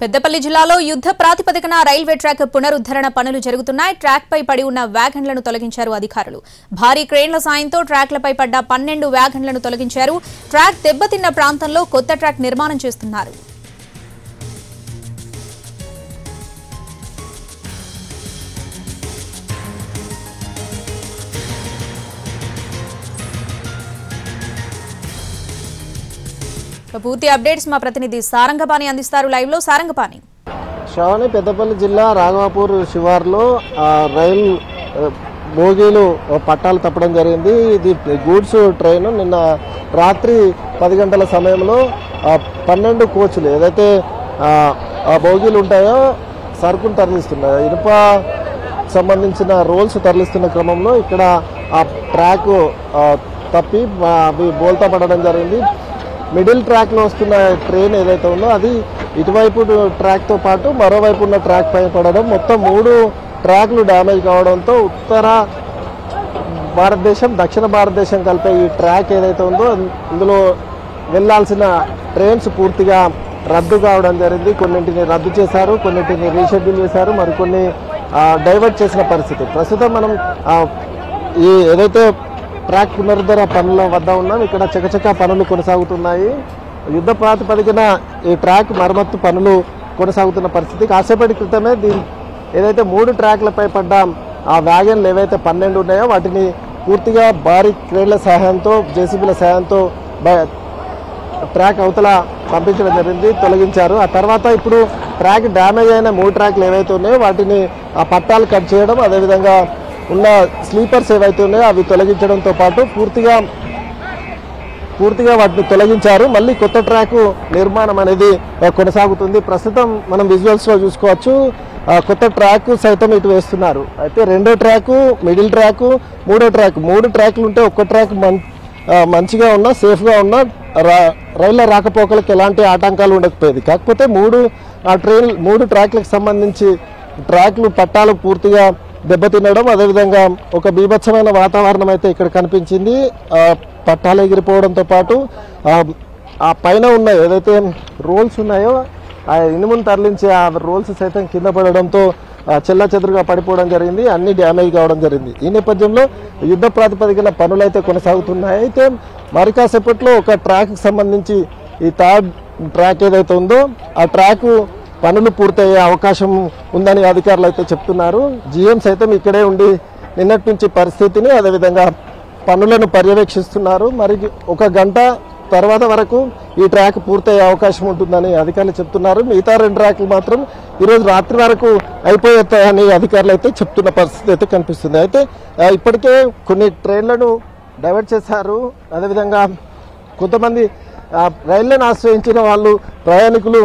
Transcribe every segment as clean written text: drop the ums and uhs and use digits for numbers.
పెద్దపల్లి జిల్లాలో యుద్ధ ప్రాతిపదికన రైల్వే ట్రాక్ పునరుద్ధరణ పనులు జరుగుతున్నాయి. ట్రాక్ పై పడి ఉన్న వ్యాగన్లను తొలగించారు అధికారులు. భారీ క్రేన్ల సాయంతో ట్రాక్లపై పడ్డ 12 వ్యాగన్లను తొలగించారు. ట్రాక్ దెబ్బతిన్న ప్రాంతంలో కొత్త ట్రాక్ నిర్మాణం చేస్తున్నారు. పూర్తి అప్డేట్స్ మా ప్రతినిధి సారంగపాణి అందిస్తారు. లైవ్ లో సారంగపాణి. శ్రావణి, పెద్దపల్లి జిల్లా రాఘవాపూర్ శివార్లో రైలు బోగీలు పట్టాలు తప్పడం జరిగింది. ఇది గూడ్స్ ట్రైన్. నిన్న రాత్రి 10 గంటల సమయంలో 12 కోచ్లు ఏదైతే బోగీలు ఉంటాయో సరుకును తరలిస్తున్నాయి. ఇనుప సంబంధించిన రోల్స్ తరలిస్తున్న క్రమంలో ఇక్కడ ఆ ట్రాక్ తప్పి అవి బోల్తా పడడం జరిగింది. మిడిల్ ట్రాక్లో వస్తున్న ట్రైన్ ఏదైతే ఉందో అది ఇటువైపు ట్రాక్తో పాటు మరోవైపు ఉన్న ట్రాక్ పై పడడం, మొత్తం 3 ట్రాక్లు డ్యామేజ్ కావడంతో ఉత్తర భారతదేశం దక్షిణ భారతదేశం కలిపే ఈ ట్రాక్ ఏదైతే ఉందో ఇందులో వెళ్లాల్సిన ట్రైన్స్ పూర్తిగా రద్దు కావడం జరిగింది. కొన్నింటిని రద్దు చేశారు, కొన్నింటిని రీషెడ్యూల్ చేశారు, మరికొన్ని డైవర్ట్ చేసిన పరిస్థితి. ప్రస్తుతం మనం ఈ ఏదైతే ట్రాక్ పునరుద్ధరణ పనుల వద్ద ఉన్నాం. ఇక్కడ చకచకా పనులు కొనసాగుతున్నాయి. యుద్ధ ప్రాతిపదికన ఈ ట్రాక్ మరమ్మత్తు పనులు కొనసాగుతున్న పరిస్థితి. కాసేపటి క్రితమే ఏదైతే 3 ట్రాక్లపై పడ్డ ఆ వ్యాగన్లు ఏవైతే 12 ఉన్నాయో వాటిని పూర్తిగా భారీ క్రేన్ల సహాయంతో, జేసీబీల సహాయంతో ట్రాక్ అవతల పంపించడం జరిగింది, తొలగించారు. ఆ తర్వాత ఇప్పుడు ట్రాక్ డ్యామేజ్ అయిన 3 ట్రాక్లు ఏవైతే ఉన్నాయో వాటిని ఆ పట్టాలు కట్ చేయడం, అదేవిధంగా ఉన్న స్లీపర్స్ ఏవైతే ఉన్నాయో అవి తొలగించడంతో పాటు పూర్తిగా వాటిని తొలగించారు. మళ్ళీ కొత్త ట్రాక్ నిర్మాణం అనేది కొనసాగుతుంది. ప్రస్తుతం మనం విజువల్స్లో చూసుకోవచ్చు, కొత్త ట్రాక్ సైతం ఇటు వేస్తున్నారు. అయితే 2వ ట్రాకు, మిడిల్ ట్రాకు, 3వ ట్రాక్, 3 ట్రాక్లు ఉంటే ఒక్క ట్రాక్ మంచిగా ఉన్నా, సేఫ్గా ఉన్నా రైళ్ల రాకపోకలకు ఎలాంటి ఆటంకాలు ఉండకపోయేది. కాకపోతే 3 ట్రాక్లకు సంబంధించి ట్రాక్లు పట్టాలు పూర్తిగా దెబ్బతినడం, అదేవిధంగా ఒక బీభత్సమైన వాతావరణం అయితే ఇక్కడ కనిపించింది. పట్టాలు ఎగిరిపోవడంతో పాటు ఆ పైన ఉన్న ఏదైతే రోల్స్ ఉన్నాయో ఆ ఇనుమును తరలించే ఆ రోల్స్ సైతం కింద పడడంతో చెల్లాచెదురుగా పడిపోవడం జరిగింది, అన్ని డ్యామేజ్ కావడం జరిగింది. ఈ నేపథ్యంలో యుద్ధ ప్రాతిపదికన పనులు అయితే కొనసాగుతున్నాయి. అయితే మరి కాసేపట్లో ఒక ట్రాక్కి సంబంధించి ఈ 3rd ట్రాక్ ఏదైతే ఉందో ఆ ట్రాక్ పనులు పూర్తయ్యే అవకాశం ఉందని అధికారులు అయితే చెప్తున్నారు. జీఎం సైతం ఇక్కడే ఉండి నిన్నటి నుంచి పరిస్థితిని, అదేవిధంగా పనులను పర్యవేక్షిస్తున్నారు. మరి 1 గంట తర్వాత వరకు ఈ ట్రాక్ పూర్తయ్యే అవకాశం ఉంటుందని అధికారులు చెప్తున్నారు. మిగతా 2 ట్రాక్లు మాత్రం ఈరోజు రాత్రి వరకు అయిపోతాయని అధికారులు అయితే చెప్తున్న పరిస్థితి అయితే కనిపిస్తుంది. అయితే ఇప్పటికే కొన్ని ట్రైన్లను డైవర్ట్ చేశారు. అదేవిధంగా కొంతమంది రైళ్లను ఆశ్రయించిన వాళ్ళు, ప్రయాణికులు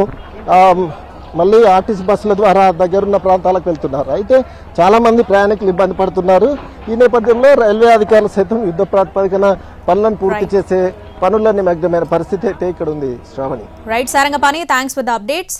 మళ్ళీ ఆర్టీసీ బస్సుల ద్వారా దగ్గరున్న ప్రాంతాలకు వెళ్తున్నారు. అయితే చాలామంది ప్రయాణికులు ఇబ్బంది పడుతున్నారు. ఈ నేపథ్యంలో రైల్వే అధికారులు సైతం యుద్ధ ప్రాతిపదికన పనులను పూర్తి చేసే పనులన్నీ మగ్నమైన పరిస్థితి అయితే ఇక్కడ ఉంది. Sravani. Right Sarangapani, thanks for the updates.